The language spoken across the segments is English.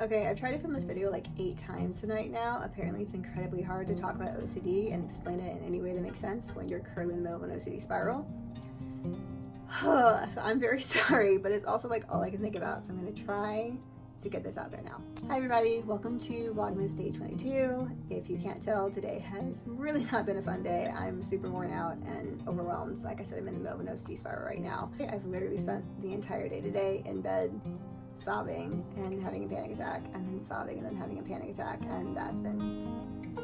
Okay, I've tried to film this video like 8 times tonight now. Apparently it's incredibly hard to talk about OCD and explain it in any way that makes sense when you're currently in the middle of an OCD spiral. So I'm very sorry, but it's also like all I can think about, so I'm gonna try to get this out there now. Hi everybody, welcome to Vlogmas day 22. If you can't tell, today has really not been a fun day. I'm super worn out and overwhelmed. Like I said, I'm in the middle of an OCD spiral right now. I've literally spent the entire day today in bed sobbing and having a panic attack, and then sobbing and then having a panic attack, and that's been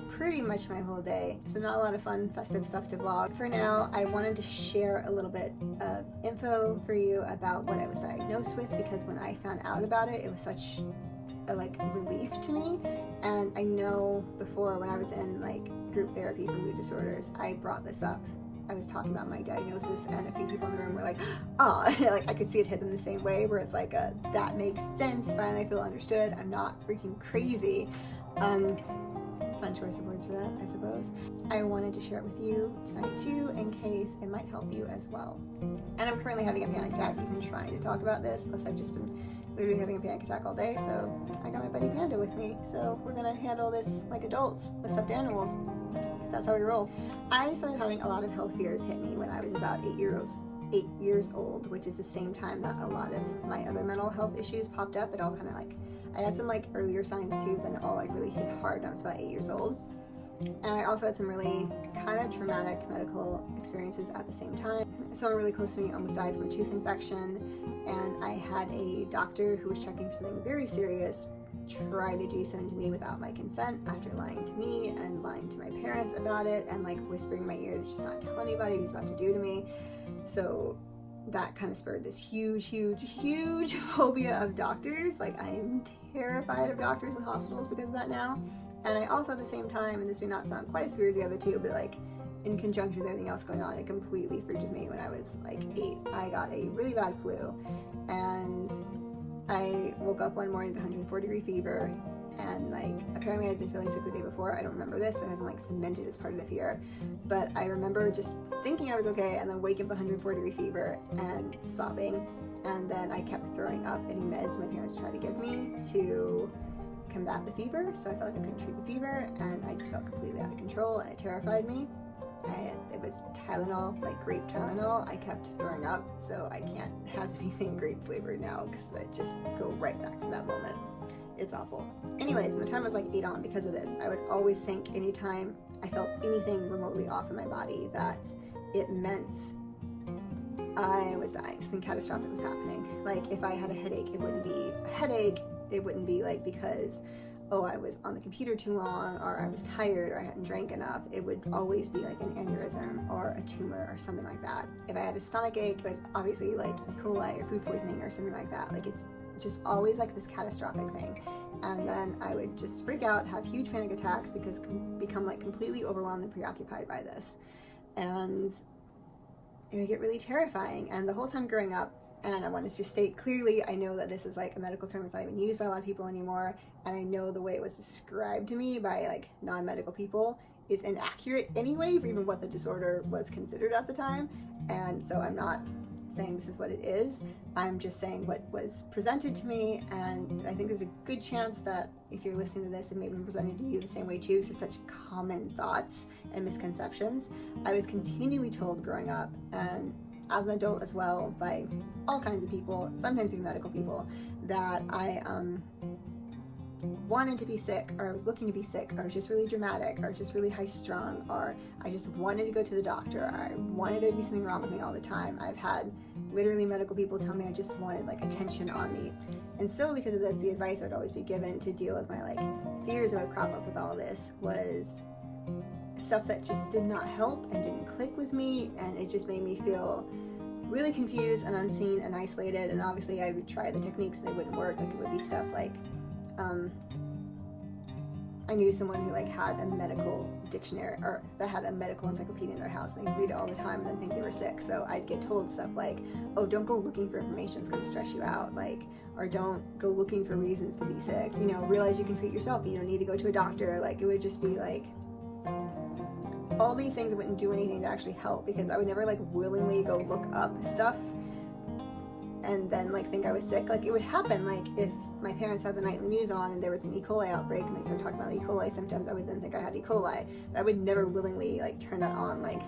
pretty much my whole day. So not a lot of fun, festive stuff to vlog. For now, I wanted to share a little bit of info for you about what I was diagnosed with, because when I found out about it, it was such a relief to me. And I know before, when I was in group therapy for mood disorders, I brought this up. I was talking about my diagnosis, and a few people in the room were like, oh, I could see it hit them the same way, where it's like, that makes sense, finally I feel understood, I'm not freaking crazy. Fun choice of words for that, I suppose. I wanted to share it with you tonight too, in case it might help you as well. And I'm currently having a panic attack even trying to talk about this, plus I've just been literally having a panic attack all day, so I got my buddy Panda with me, so we're gonna handle this like adults with stuffed animals. So that's how we roll. I started having a lot of health fears hit me when I was about 8 years old, which is the same time that a lot of my other mental health issues popped up. It all kind of I had some earlier signs too, then it all really hit hard when I was about 8 years old. And I also had some really kind of traumatic medical experiences at the same time. Someone really close to me almost died from a tooth infection, and I had a doctor who was checking for something very serious try to do something to me without my consent, after lying to me and lying to my parents about it, and whispering in my ear to just not tell anybody what he's about to do to me. So that kind of spurred this huge phobia of doctors. I am terrified of doctors and hospitals because of that now. And I also at the same time, and this may not sound quite as severe as the other two, but in conjunction with everything else going on, it completely freaked me when I was 8. I got a really bad flu, and I woke up one morning with 104-degree fever, and apparently I'd been feeling sick the day before. I don't remember this, so it hasn't cemented as part of the fear, but I remember just thinking I was okay, and then waking up with 104-degree fever and sobbing, and then I kept throwing up any meds my parents tried to give me to combat the fever, so I felt like I couldn't treat the fever, and I just felt completely out of control, and it terrified me. It was Tylenol, grape Tylenol. I kept throwing up, so I can't have anything grape flavored now, because I just go right back to that moment. It's awful. Anyway, from the time I was 8 on, because of this, I would always think anytime I felt anything remotely off in my body that it meant I was dying, something catastrophic was happening. If I had a headache, it wouldn't be a headache. It wouldn't be because, oh, I was on the computer too long, or I was tired, or I hadn't drank enough. It would always be an aneurysm or a tumor or something like that. If I had a stomach ache, it would obviously E. coli or food poisoning or something like that. It's just always this catastrophic thing. And then I would just freak out, have huge panic attacks, because become completely overwhelmed and preoccupied by this. And it would get really terrifying. And the whole time growing up, and I want to just state clearly, I know that this is a medical term that's not even used by a lot of people anymore, and I know the way it was described to me by non-medical people is inaccurate anyway for even what the disorder was considered at the time. And so I'm not saying this is what it is, I'm just saying what was presented to me, and I think there's a good chance that if you're listening to this, it may be presented to you the same way too, because it's such common thoughts and misconceptions. I was continually told growing up, and as an adult as well, by all kinds of people, sometimes even medical people, that I wanted to be sick, or I was looking to be sick, or I was just really dramatic, or just really high strung, or I just wanted to go to the doctor, or I wanted there to be something wrong with me all the time. I've had literally medical people tell me I just wanted attention on me. And so because of this, the advice I would always be given to deal with my fears that would crop up with all this was stuff that just did not help and didn't click with me, and it just made me feel really confused and unseen and isolated. And obviously I would try the techniques and they wouldn't work. It would be stuff I knew someone who had a medical dictionary, or that had a medical encyclopedia in their house, and they'd read it all the time and then think they were sick. So I'd get told stuff oh, don't go looking for information, it's going to stress you out, or don't go looking for reasons to be sick, realize you can treat yourself, you don't need to go to a doctor. It would just be all these things that wouldn't do anything to actually help, because I would never willingly go look up stuff and then think I was sick. It would happen if my parents had the nightly news on and there was an E. coli outbreak and they started talking about the E. coli symptoms, I would then think I had E. coli. But I would never willingly like turn that on. Like,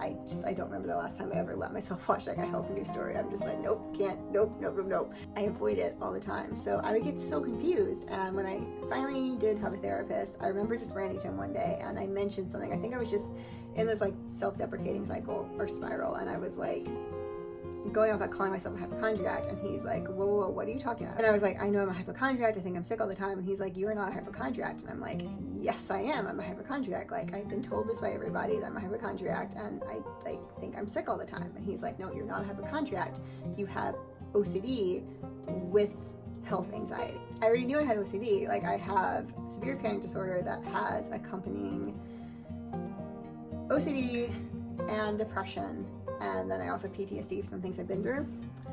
I don't remember the last time I ever let myself watch like a health news story. I'm just like, nope, can't, nope. I avoid it all the time. So I would get so confused. And when I finally did have a therapist, I remember just ranting to him one day and I mentioned something. I think I was just in this like self-deprecating cycle or spiral, and I was like going off at calling myself a hypochondriac, and he's like, whoa, what are you talking about? And I was like, I know I'm a hypochondriac, I think I'm sick all the time. And he's like, you are not a hypochondriac. And I'm like, yes I am, I'm a hypochondriac. Like, I've been told this by everybody that I'm a hypochondriac and I like think I'm sick all the time. And he's like, no, you're not a hypochondriac, you have OCD with health anxiety. I already knew I had OCD. Like, I have severe panic disorder that has accompanying OCD and depression, and then I also have PTSD for some things I've been through,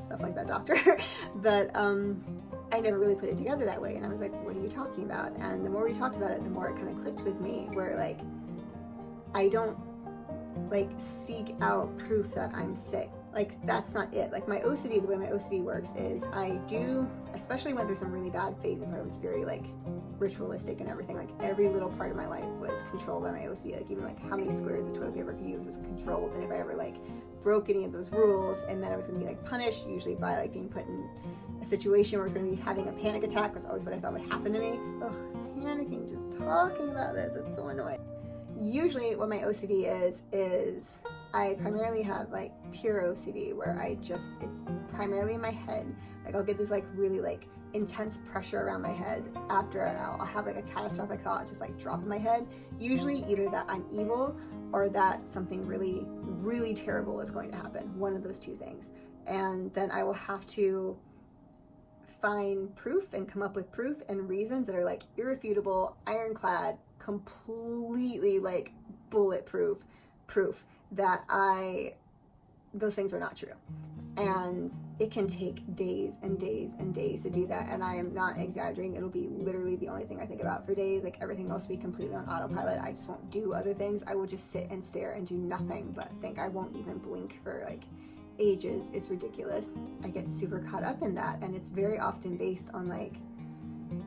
stuff like that, doctor. But I never really put it together that way, and I was like, what are you talking about? And the more we talked about it, the more it kind of clicked with me, where like, I don't like seek out proof that I'm sick. Like, that's not it. Like, my OCD, the way my OCD works is I do, especially went through some really bad phases where I was very like ritualistic and everything. Like, every little part of my life was controlled by my OCD. Like, even like how many squares of toilet paper I could use was controlled. And if I ever like broke any of those rules, and then I was gonna be like punished, usually by like being put in a situation where I was gonna be having a panic attack. That's always what I thought would happen to me. Ugh, panicking just talking about this, it's so annoying. Usually what my OCD is I primarily have like pure OCD, where it's primarily in my head. Like, I'll get this like really like intense pressure around my head after, and I'll have like a catastrophic thought just like drop in my head. Usually either that I'm evil or that something really, really terrible is going to happen. One of those two things. And then I will have to find proof and come up with proof and reasons that are like irrefutable, ironclad, completely like bulletproof proof that those things are not true. And it can take days and days and days to do that, and I am not exaggerating. It'll be literally the only thing I think about for days. Like, everything else will be completely on autopilot. I just won't do other things. I will just sit and stare and do nothing but think. I won't even blink for like ages. It's ridiculous. I get super caught up in that, and it's very often based on like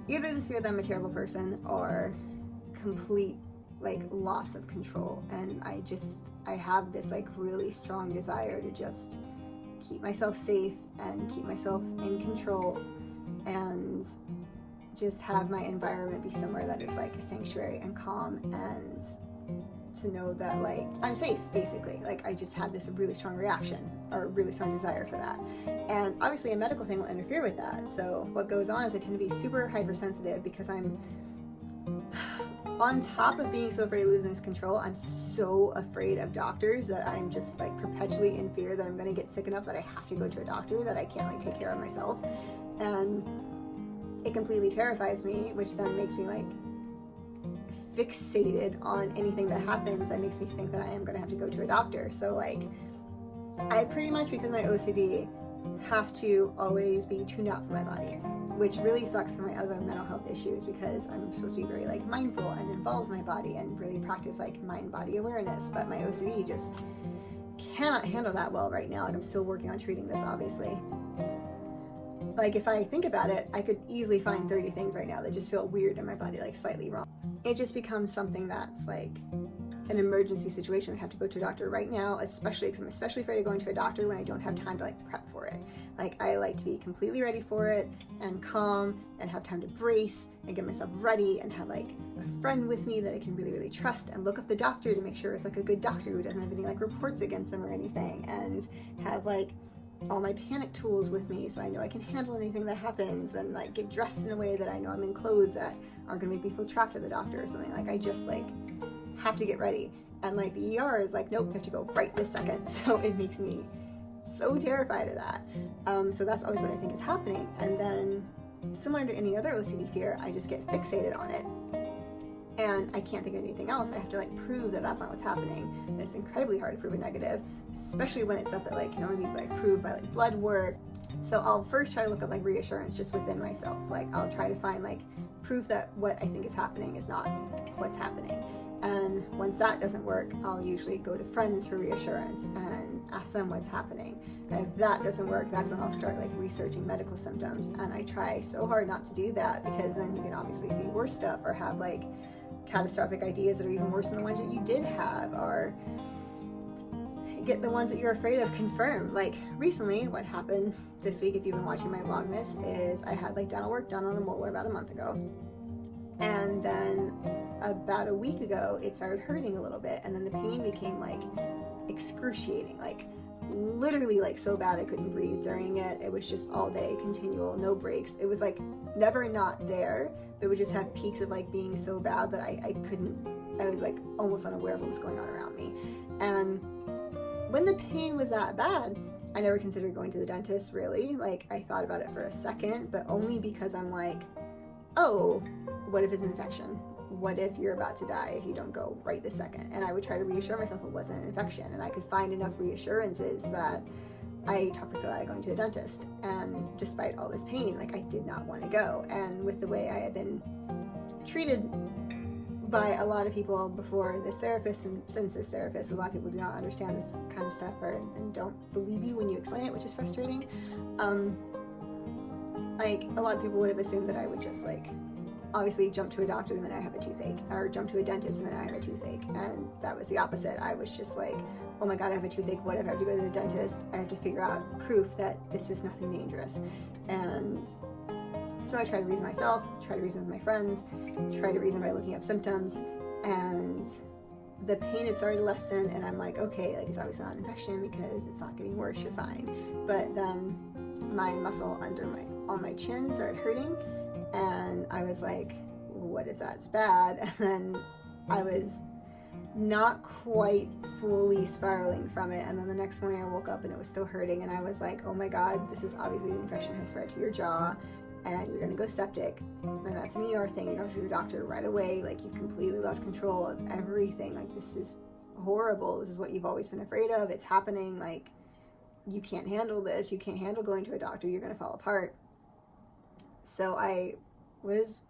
either the fear that I'm a terrible person or complete like loss of control. And I have this like really strong desire to just keep myself safe and keep myself in control and just have my environment be somewhere that is like a sanctuary and calm, and to know that like I'm safe, basically. Like, I just have this really strong reaction or really strong desire for that. And obviously a medical thing will interfere with that. So what goes on is I tend to be super hypersensitive because I'm on top of being so afraid of losing this control, I'm so afraid of doctors that I'm just like perpetually in fear that I'm gonna get sick enough that I have to go to a doctor, that I can't like take care of myself. And it completely terrifies me, which then makes me like fixated on anything that happens that makes me think that I am gonna have to go to a doctor. So like, I pretty much, because of my OCD, have to always be tuned out for my body, which really sucks for my other mental health issues, because I'm supposed to be very like mindful and involve my body and really practice like mind-body awareness. But my OCD just cannot handle that well right now. Like, I'm still working on treating this, obviously. Like, if I think about it, I could easily find 30 things right now that just feel weird in my body, like slightly wrong. It just becomes something that's like an emergency situation. I have to go to a doctor right now, especially because I'm especially afraid of going to a doctor when I don't have time to like prep for it. Like, I like to be completely ready for it and calm and have time to brace and get myself ready and have like a friend with me that I can really, really trust, and look up the doctor to make sure it's like a good doctor who doesn't have any like reports against them or anything, and have like all my panic tools with me so I know I can handle anything that happens, and like get dressed in a way that I know I'm in clothes that aren't gonna make me feel trapped at the doctor or something. Like, I just like have to get ready, and like the ER is like, nope, you have to go right this second. So it makes me so terrified of that. So that's always what I think is happening. And then, similar to any other OCD fear, I just get fixated on it, and I can't think of anything else. I have to like prove that that's not what's happening, and it's incredibly hard to prove a negative, especially when it's stuff that like can only be like proved by like blood work. So I'll first try to look up like reassurance just within myself. Like, I'll try to find like proof that what I think is happening is not what's happening. And once that doesn't work, I'll usually go to friends for reassurance and ask them what's happening. And if that doesn't work, that's when I'll start like researching medical symptoms. And I try so hard not to do that, because then you can obviously see worse stuff or have like catastrophic ideas that are even worse than the ones that you did have, or get the ones that you're afraid of confirmed. Like recently, what happened this week, if you've been watching my Vlogmas, is I had like dental work done on a molar about a month ago. And then about a week ago, it started hurting a little bit, and then the pain became like excruciating, like literally like so bad I couldn't breathe during it. It was just all day, continual, no breaks. It was like never not there, but it would just have peaks of like being so bad that I was like almost unaware of what was going on around me. And when the pain was that bad, I never considered going to the dentist, really. Like, I thought about it for a second, but only because I'm like, oh, what if it's an infection? What if you're about to die if you don't go right this second? And I would try to reassure myself it wasn't an infection, and I could find enough reassurances that I talked myself out of going to the dentist. And despite all this pain, like, I did not want to go. And with the way I had been treated by a lot of people before this therapist and since this therapist, a lot of people do not understand this kind of stuff and don't believe you when you explain it, which is frustrating. Like, a lot of people would have assumed that I would just like obviously jump to a doctor the minute I have a toothache, or jump to a dentist the minute I have a toothache. And that was the opposite. I was just like, oh my god, I have a toothache, what if I have to go to the dentist? I have to figure out proof that this is nothing dangerous. And so I try to reason myself, try to reason with my friends, try to reason by looking up symptoms, and the pain had started to lessen, and I'm like, okay, like, it's obviously not an infection because it's not getting worse, you're fine. But then my muscle on my chin started hurting, and I was like, what if that's bad? And then I was not quite fully spiraling from it, and then the next morning I woke up and it was still hurting, and I was like, oh my god, this is obviously the infection has spread to your jaw, and you're gonna go septic, and that's an ER thing. You're going to the doctor right away. Like, you've completely lost control of everything. Like, this is horrible. This is what you've always been afraid of. It's happening. Like, you can't handle this. You can't handle going to a doctor. You're going to fall apart. So I was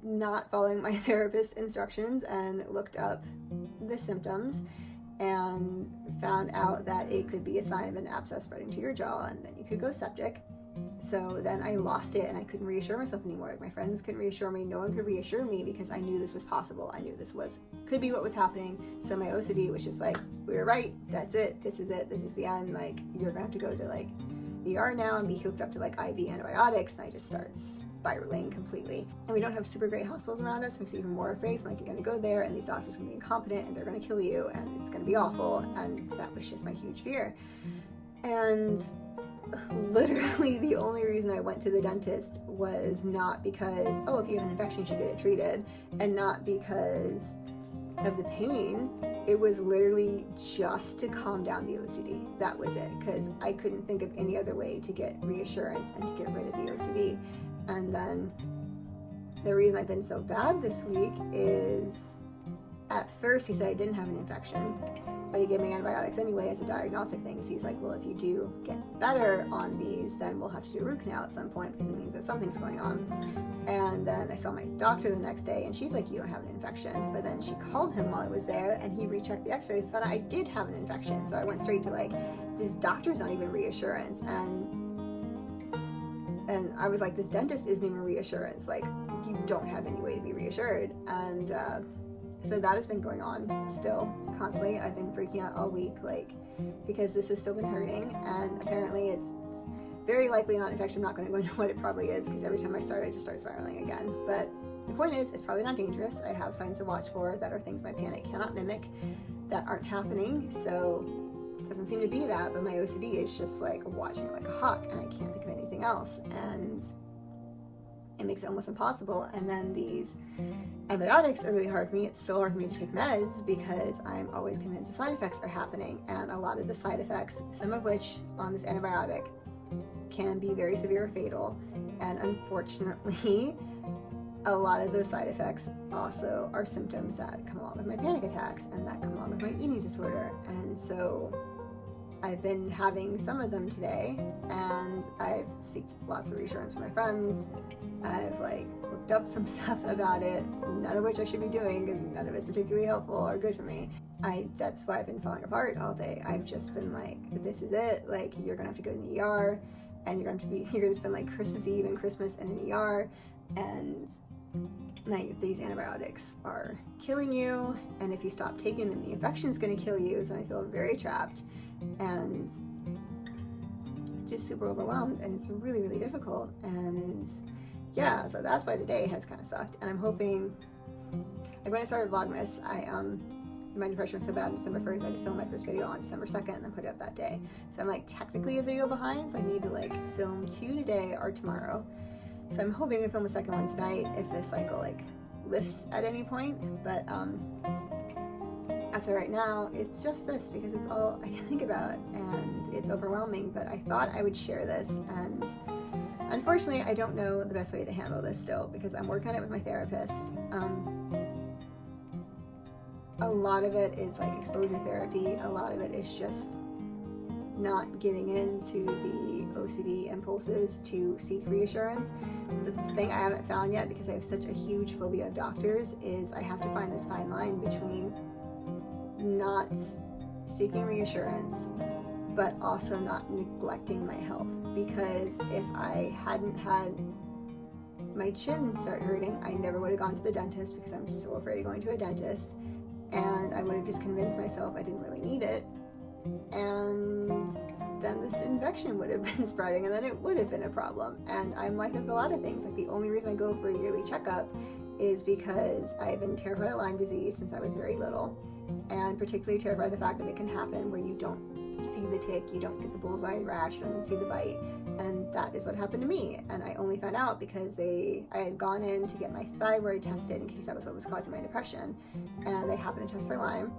not following my therapist's instructions and looked up the symptoms and found out that it could be a sign of an abscess spreading to your jaw, and then you could go septic. So then I lost it, and I couldn't reassure myself anymore. Like, my friends couldn't reassure me. No one could reassure me, because I knew this was possible. I knew this could be what was happening. So my OCD was just like, we were right. That's it. This is it. This is the end. Like, you're going to have to go to like the ER now and be hooked up to like IV antibiotics. And I just started spiraling completely. And we don't have super great hospitals around us, makes me even more afraid. So I'm like, you're going to go there, and these doctors are going to be incompetent, and they're going to kill you, and it's going to be awful. And that was just my huge fear. And literally the only reason I went to the dentist was not because, oh, if you have an infection you should get it treated, and not because of the pain. It was literally just to calm down the OCD. That was it, because I couldn't think of any other way to get reassurance and to get rid of the OCD. And then the reason I've been so bad this week is, at first he said I didn't have an infection, but he gave me antibiotics anyway as a diagnostic thing. So he's like, well, if you do get better on these, then we'll have to do a root canal at some point, because it means that something's going on. And then I saw my doctor the next day, and she's like, you don't have an infection. But then she called him while I was there, and he rechecked the x-rays, found out I did have an infection. So I went straight to like, this doctor's not even reassurance. And I was like, this dentist isn't even reassurance. Like, you don't have any way to be reassured. And so that has been going on still, constantly. I've been freaking out all week, like, because this has still been hurting, and apparently it's very likely not an infection. I'm not going to go into what it probably is, because every time I just start spiraling again. But the point is, it's probably not dangerous. I have signs to watch for that are things my panic cannot mimic, that aren't happening. So it doesn't seem to be that, but my OCD is just like watching it like a hawk, and I can't think of anything else. And it makes it almost impossible. And then these antibiotics are really hard for me. It's so hard for me to take meds, because I'm always convinced the side effects are happening. And a lot of the side effects, some of which on this antibiotic, can be very severe or fatal. And unfortunately, a lot of those side effects also are symptoms that come along with my panic attacks, and that come along with my eating disorder. And so I've been having some of them today, and I've sought lots of reassurance from my friends. I've like looked up some stuff about it, none of which I should be doing because none of it's particularly helpful or good for me. That's why I've been falling apart all day. I've just been like, this is it. Like, you're gonna have to go to the ER, and you're gonna spend like Christmas Eve and Christmas in an ER, and like these antibiotics are killing you, and if you stop taking them, the infection's gonna kill you. So I feel very trapped and just super overwhelmed, and it's really, really difficult. And yeah, so that's why today has kind of sucked. And I'm hoping, like when I started Vlogmas, my depression was so bad on December 1st, I had to film my first video on December 2nd and then put it up that day. So I'm like technically a video behind, so I need to like film 2 today or tomorrow. So I'm hoping to film a second one tonight if this cycle like lifts at any point. But as for right now, it's just this because it's all I can think about and it's overwhelming. But I thought I would share this, and unfortunately I don't know the best way to handle this still because I'm working on it with my therapist. A lot of it is like exposure therapy. A lot of it is just not giving in to the OCD impulses to seek reassurance. The thing I haven't found yet, because I have such a huge phobia of doctors, is I have to find this fine line between not seeking reassurance but also not neglecting my health. Because if I hadn't had my chin start hurting, I never would have gone to the dentist because I'm so afraid of going to a dentist, and I would have just convinced myself I didn't really need it, and then this infection would have been spreading, and then it would have been a problem. And I'm like, there's a lot of things. Like, the only reason I go for a yearly checkup is because I've been terrified of Lyme disease since I was very little, and particularly terrified of the fact that it can happen where you don't see the tick, you don't get the bullseye rash, you don't see the bite, and that is what happened to me. And I only found out because I had gone in to get my thyroid tested in case that was what was causing my depression, and they happened to test for Lyme,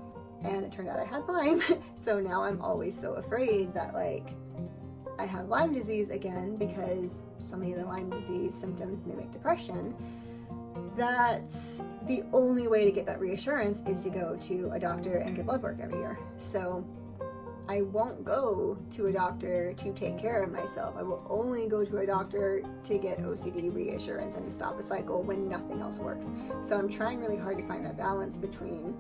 and it turned out I had Lyme. So now I'm always so afraid that like I have Lyme disease again, because so many of the Lyme disease symptoms mimic depression, that the only way to get that reassurance is to go to a doctor and get blood work every year. So I won't go to a doctor to take care of myself. I will only go to a doctor to get OCD reassurance and to stop the cycle when nothing else works. So I'm trying really hard to find that balance between,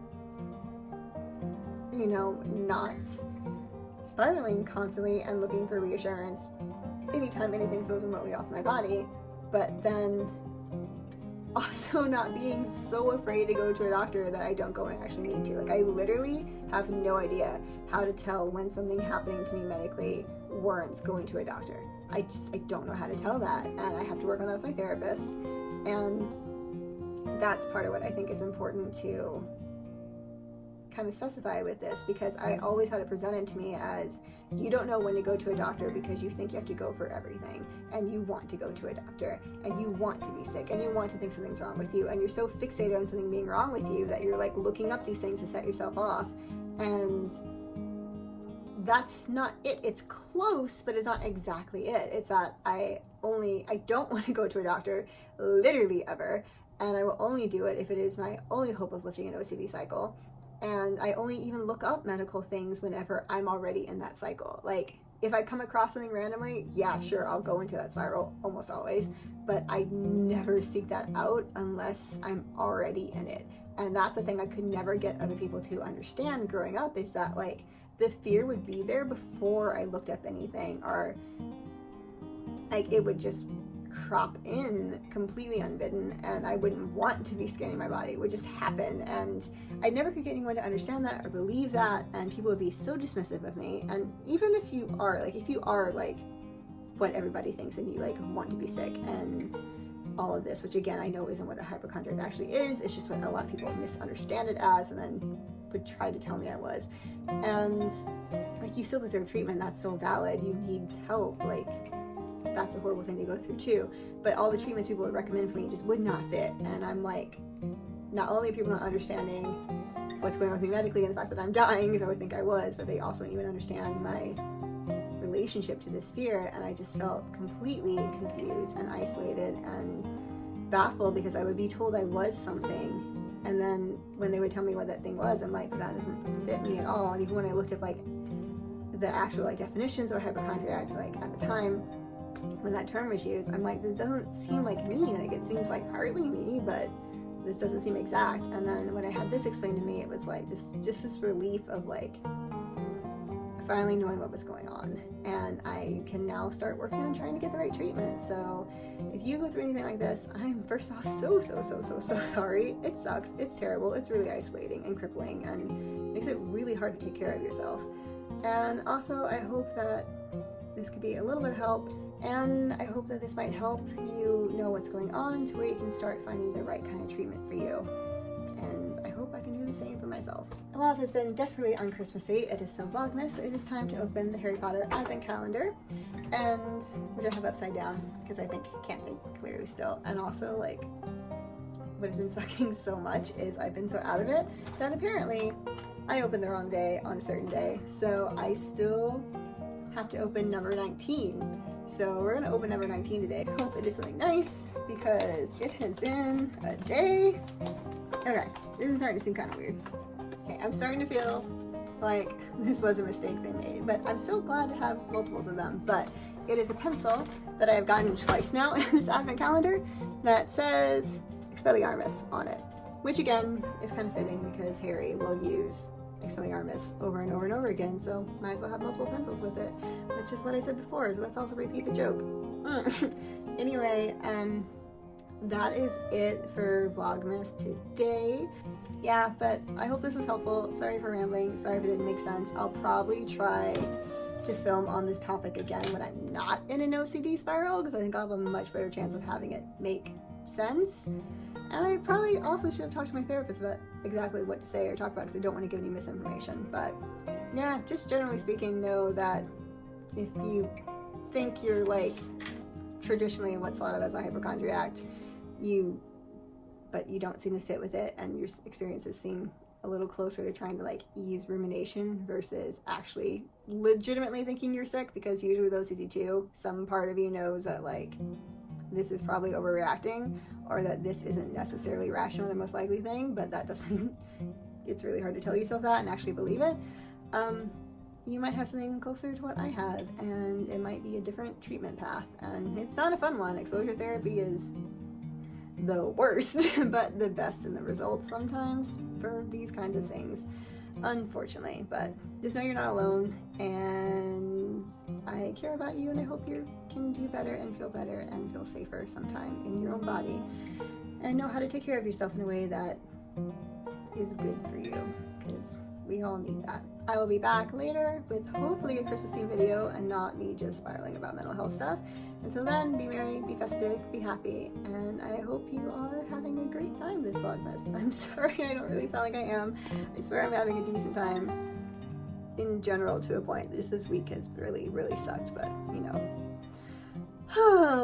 you know, not spiraling constantly and looking for reassurance anytime anything feels remotely off my body, but then also not being so afraid to go to a doctor that I don't go when I actually need to. Like, I literally have no idea how to tell when something happening to me medically warrants going to a doctor. I don't know how to tell that, and I have to work on that with my therapist. And that's part of what I think is important to kind of specify with this, because I always had it presented to me as, you don't know when to go to a doctor because you think you have to go for everything, and you want to go to a doctor, and you want to be sick, and you want to think something's wrong with you, and you're so fixated on something being wrong with you that you're like looking up these things to set yourself off. And that's not it. It's close, but it's not exactly it. It's that I don't want to go to a doctor literally ever, and I will only do it if it is my only hope of lifting an OCD cycle. And I only even look up medical things whenever I'm already in that cycle. Like, if I come across something randomly, yeah, sure, I'll go into that spiral almost always, but I never seek that out unless I'm already in it. And that's the thing I could never get other people to understand growing up, is that like the fear would be there before I looked up anything, or like it would just crop in completely unbidden, and I wouldn't want to be scanning my body. It would just happen, and I never could get anyone to understand that or believe that, and people would be so dismissive of me. And even if you are like what everybody thinks, and you like want to be sick and all of this, which again I know isn't what a hypochondriac actually is, it's just what a lot of people misunderstand it as, and then would try to tell me I was. And like, you still deserve treatment, that's so valid, you need help, like that's a horrible thing to go through too. But all the treatments people would recommend for me just would not fit. And I'm like, not only are people not understanding what's going on with me medically and the fact that I'm dying, because I would think I was, but they also don't even understand my relationship to this fear. And I just felt completely confused and isolated and baffled, because I would be told I was something, and then when they would tell me what that thing was, I'm like, that doesn't fit me at all. And even when I looked up like the actual like definitions of hypochondriac, like at the time when that term was used, I'm like, this doesn't seem like me. Like, it seems like partly me, but this doesn't seem exact. And then when I had this explained to me, it was like just this relief of like finally knowing what was going on, and I can now start working on trying to get the right treatment. So if you go through anything like this, I'm first off so sorry. It sucks, it's terrible, it's really isolating and crippling and makes it really hard to take care of yourself. And also, I hope that this could be a little bit of help, and I hope that this might help you know what's going on to where you can start finding the right kind of treatment for you. And I hope I can do the same for myself. While it has been desperately un-Christmassy, it is still Vlogmas. It is time to open the Harry Potter Advent Calendar, and which I have upside down because I can't think clearly still. And also, like, what has been sucking so much is I've been so out of it that apparently I opened the wrong day on a certain day. So I still have to open number 19. So we're gonna open number 19 today. Hope it is something nice because it has been a day. Okay, this is starting to seem kind of weird. Okay, I'm starting to feel like this was a mistake they made, but I'm so glad to have multiples of them. But it is a pencil that I have gotten twice now in this advent calendar that says Expelliarmus on it, which again is kind of fitting because Harry will use Expelliarmus over and over and over again, so might as well have multiple pencils with it, which is what I said before, so let's also repeat the joke. Anyway, that is it for Vlogmas today. Yeah, but I hope this was helpful. Sorry for rambling, sorry if it didn't make sense. I'll probably try to film on this topic again when I'm not in an OCD spiral, because I think I'll have a much better chance of having it make sense. And I probably also should have talked to my therapist about exactly what to say or talk about, because I don't want to give any misinformation. But yeah, just generally speaking, know that if you think you're like traditionally what's thought of as a hypochondriac, but you don't seem to fit with it, and your experiences seem a little closer to trying to like ease rumination versus actually legitimately thinking you're sick, because usually those who do too, some part of you knows that like this is probably overreacting, or that this isn't necessarily rational, the most likely thing, but that doesn't, it's really hard to tell yourself that and actually believe it. You might have something closer to what I have, and it might be a different treatment path, and it's not a fun one. Exposure therapy is the worst, but the best in the results sometimes for these kinds of things, unfortunately. But just know you're not alone, and I care about you, and I hope you can do better and feel safer sometime in your own body, and know how to take care of yourself in a way that is good for you, because we all need that. I will be back later with hopefully a Christmas themed video and not me just spiraling about mental health stuff. Until then, be merry, be festive, be happy, and I hope you are having a great time this Vlogmas. I'm sorry I don't really sound like I am. I swear I'm having a decent time in general to a point. Just this week has really sucked, but you know,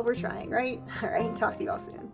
we're trying, right? All right, talk to you all soon.